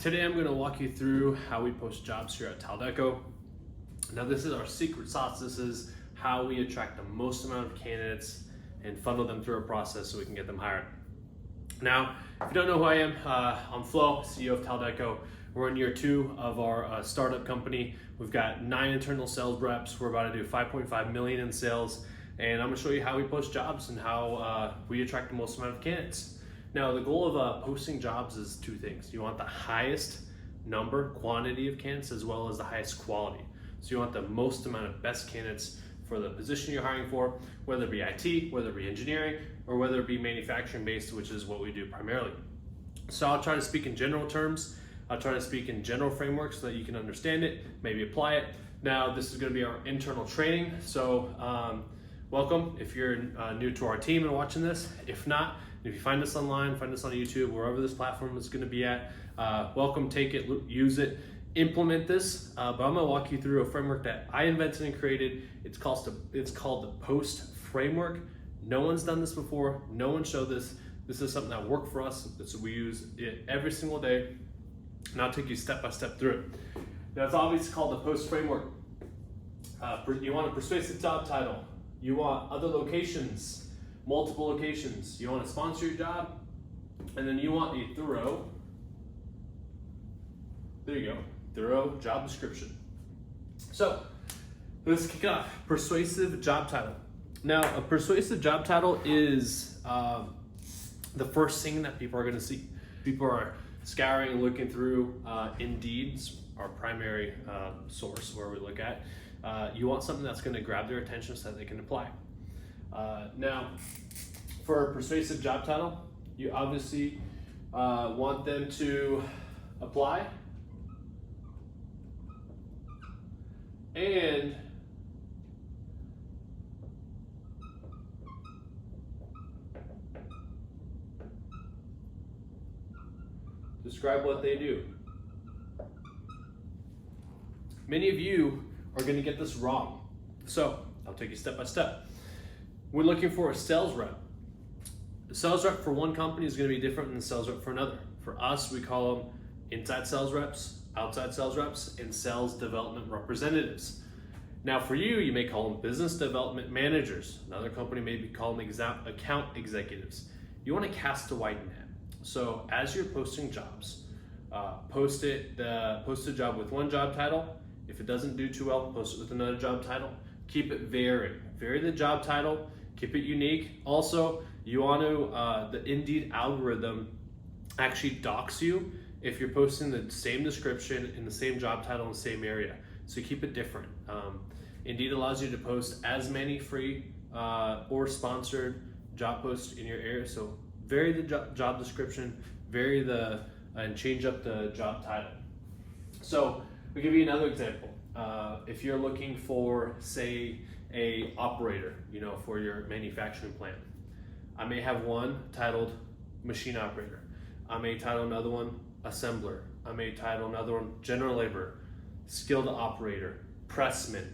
Today I'm going to walk you through how we post jobs here at Taldeco. Now this is our secret sauce. This is how we attract the most amount of candidates and funnel them through a process so we can get them hired. Now, if you don't know who I am, I'm Flo, CEO of Taldeco. We're in year 2 of our startup company. We've got 9 internal sales reps. We're about to do 5.5 million in sales. And I'm gonna show you how we post jobs and how we attract the most amount of candidates. Now, the goal of posting jobs is 2 things. You want the highest quantity of candidates, as well as the highest quality. So you want the most amount of best candidates for the position you're hiring for, whether it be IT, whether it be engineering, or whether it be manufacturing based, which is what we do primarily. So I'll try to speak in general terms. I'll try to speak in general frameworks so that you can understand it, maybe apply it. Now, this is gonna be our internal training. So welcome if you're new to our team and watching this. If not, if you find us online, find us on YouTube, wherever this platform is gonna be at, welcome, take it, use it, implement this. But I'm gonna walk you through a framework that I invented and created. It's called the POST framework. No one's done this before. No one showed this. This is something that worked for us. We use it every single day. And I'll take you step by step through it. Now, it's obviously called the POST framework. You want a persuasive job title. You want other locations, multiple locations. You want to sponsor your job, and then you want a thorough job description. So let's kick off. Persuasive job title. Now, a persuasive job title is the first thing that people are going to see. People are scouring and looking through Indeed's our primary source where we look at. You want something that's going to grab their attention so that they can apply. Now, for a persuasive job title, you obviously want them to apply and describe what they do. Many of you are going to get this wrong. So I'll take you step by step. We're looking for a sales rep. A sales rep for one company is going to be different than a sales rep for another. For us, we call them inside sales reps, outside sales reps, and sales development representatives. Now for you, you may call them business development managers. Another company may be called account executives. You want to cast a wide net. So as you're posting jobs, post a job with one job title. If it doesn't do too well, post it with another job title. Keep it varied. Vary the job title, keep it unique. Also, you want to, the Indeed algorithm actually docks you if you're posting the same description in the same job title in the same area. So keep it different. Indeed allows you to post as many free or sponsored job posts in your area. So vary the job description, and change up the job title. So I'll give you another example. If you're looking for, say, a operator, for your manufacturing plant, I may have one titled machine operator. I may title another one assembler. I may title another one general labor, skilled operator, pressman.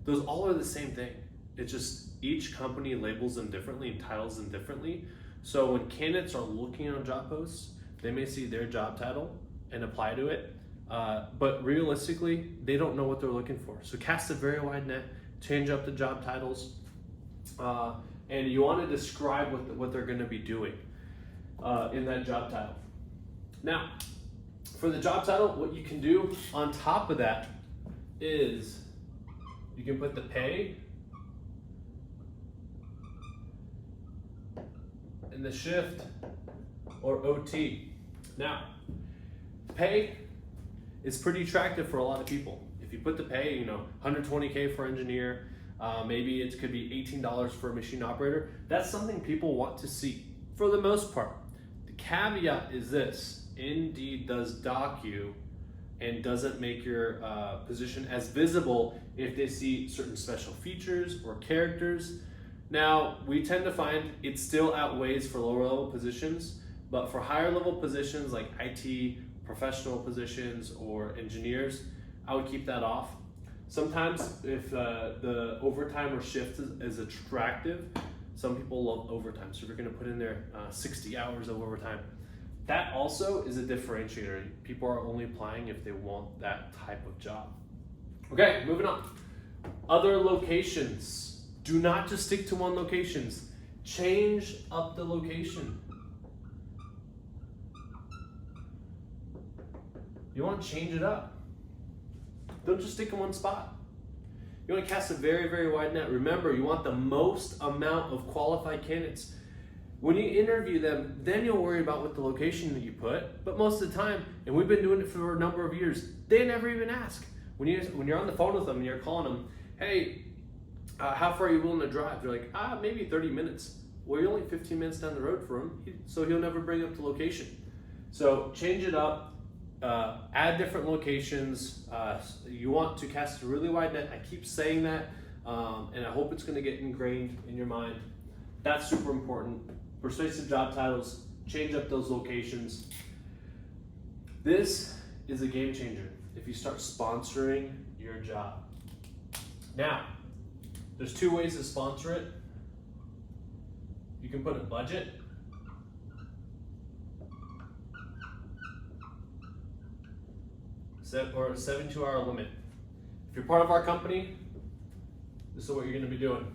Those all are the same thing. It's just each company labels them differently and titles them differently. So when candidates are looking on job posts, they may see their job title and apply to it. But realistically, they don't know what they're looking for. So cast a very wide net, change up the job titles, and you want to describe what they're going to be doing in that job title. Now, for the job title, what you can do on top of that is you can put the pay and the shift or OT. Now, pay is pretty attractive for a lot of people. If you put the pay, 120K for engineer, maybe it could be $18 for a machine operator. That's something people want to see for the most part. The caveat is this: Indeed does dock you and doesn't make your position as visible if they see certain special features or characters. Now, we tend to find it still outweighs for lower level positions, but for higher level positions like IT, professional positions, or engineers, I would keep that off. Sometimes if the overtime or shift is attractive, some people love overtime. So if you're gonna put in there 60 hours of overtime, That also is a differentiator. People are only applying if they want that type of job. Okay, moving on. Other locations. Do not just stick to one location. Change up the location. You want to change it up. Don't just stick in one spot. You want to cast a very, very wide net. Remember, you want the most amount of qualified candidates. When you interview them, then you'll worry about what the location that you put. But most of the time, and we've been doing it for a number of years, they never even ask. When you're on the phone with them and you're calling them, hey, how far are you willing to drive? They're like, maybe 30 minutes. Well, you're only 15 minutes down the road for him, so he'll never bring up the location. So change it up. Add different locations. You want to cast a really wide net. I keep saying that, and I hope it's going to get ingrained in your mind. That's super important. Persuasive job titles, change up those locations. This is a game changer if you start sponsoring your job. Now, there's two ways to sponsor it. You can put a budget. Or a 72-hour limit. If you're part of our company, this is what you're going to be doing.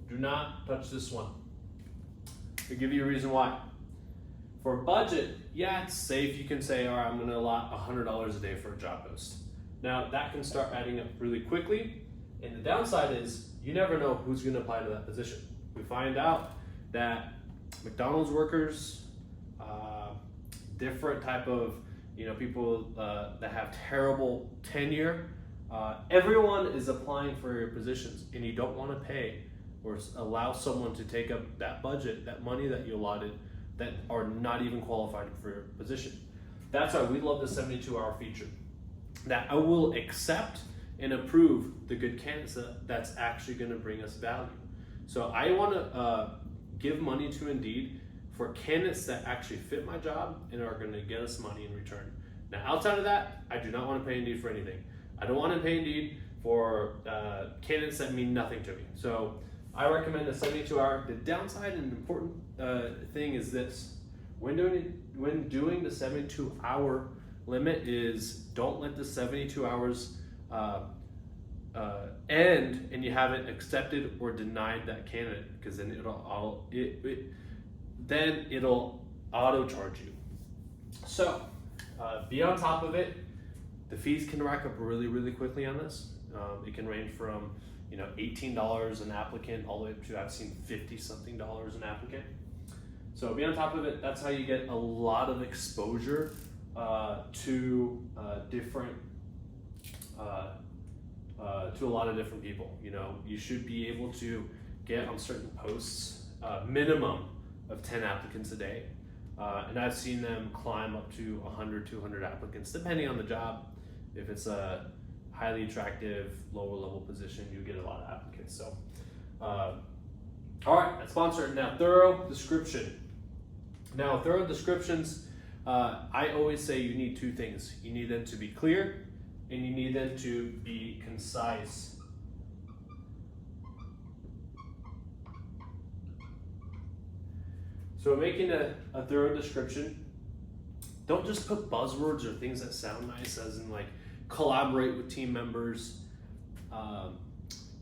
Do not touch this one. I'll give you a reason why. For a budget, yeah, it's safe. You can say, all right, I'm going to allot $100 a day for a job post. Now, that can start adding up really quickly. And the downside is you never know who's going to apply to that position. We find out that McDonald's workers, different type of people that have terrible tenure, everyone is applying for your positions, and you don't want to pay or allow someone to take up that budget, that money that you allotted, that are not even qualified for your position. That's why we love the 72-hour feature. That I will accept and approve the good candidates that's actually going to bring us value. So I want to give money to Indeed for candidates that actually fit my job and are going to get us money in return. Now, outside of that, I do not want to pay Indeed for anything. I don't want to pay Indeed for candidates that mean nothing to me. So I recommend a 72-hour. The downside and important thing is this: when doing the 72-hour limit is don't let the 72 hours end and you haven't accepted or denied that candidate, because then it'll auto charge you. So be on top of it. The fees can rack up really, really quickly on this. It can range from $18 an applicant all the way up to, I've seen $50-something an applicant. So be on top of it. That's how you get a lot of exposure to a lot of different people. You should be able to get on certain posts minimum of 10 applicants a day. And I've seen them climb up to 100, 200 applicants, depending on the job. If it's a highly attractive, lower level position, you get a lot of applicants. So, all right, let's sponsor it. Now, thorough description. Now, thorough descriptions, I always say you need two things. You need them to be clear, and you need them to be concise. So making a thorough description, don't just put buzzwords or things that sound nice, as in like collaborate with team members,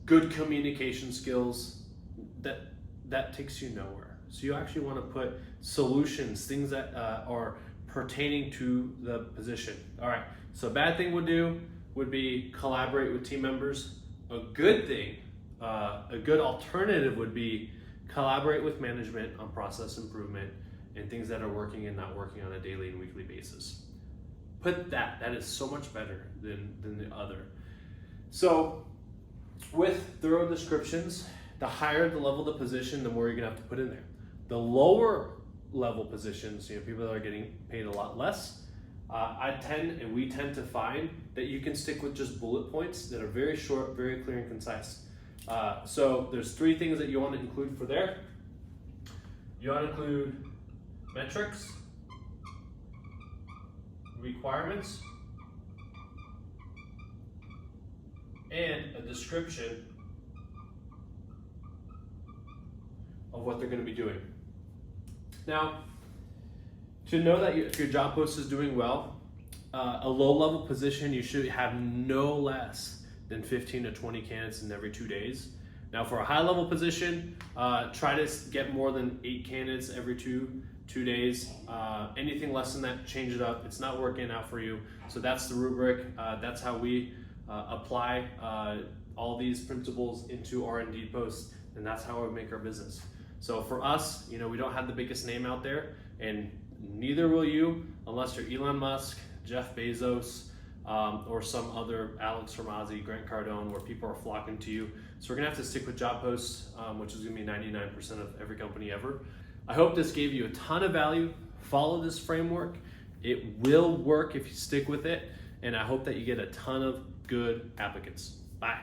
good communication skills. That takes you nowhere. So you actually want to put solutions, things that are pertaining to the position. All right, so a bad thing would be collaborate with team members. A good thing, a good alternative would be collaborate with management on process improvement and things that are working and not working on a daily and weekly basis. Put that is so much better than the other. So with thorough descriptions, the higher the level of the position, the more you're gonna have to put in there. The lower level positions, people that are getting paid a lot less, we tend to find that you can stick with just bullet points that are very short, very clear and concise. So there's three things that you want to include for there. You want to include metrics, requirements, and a description of what they're going to be doing. Now, to know that if your job post is doing well, a low-level position, you should have no less than 15 to 20 candidates in every 2 days. Now for a high-level position, try to get more than 8 candidates every two days. Anything less than that, change it up. It's not working out for you. So that's the rubric. That's how we apply all these principles into our Indeed posts, and that's how we make our business. So for us, we don't have the biggest name out there, and neither will you unless you're Elon Musk, Jeff Bezos, or some other Alex Hormozzi, Grant Cardone, where people are flocking to you. So we're gonna have to stick with job posts, which is gonna be 99% of every company ever. I hope this gave you a ton of value. Follow this framework. It will work if you stick with it, and I hope that you get a ton of good applicants. Bye.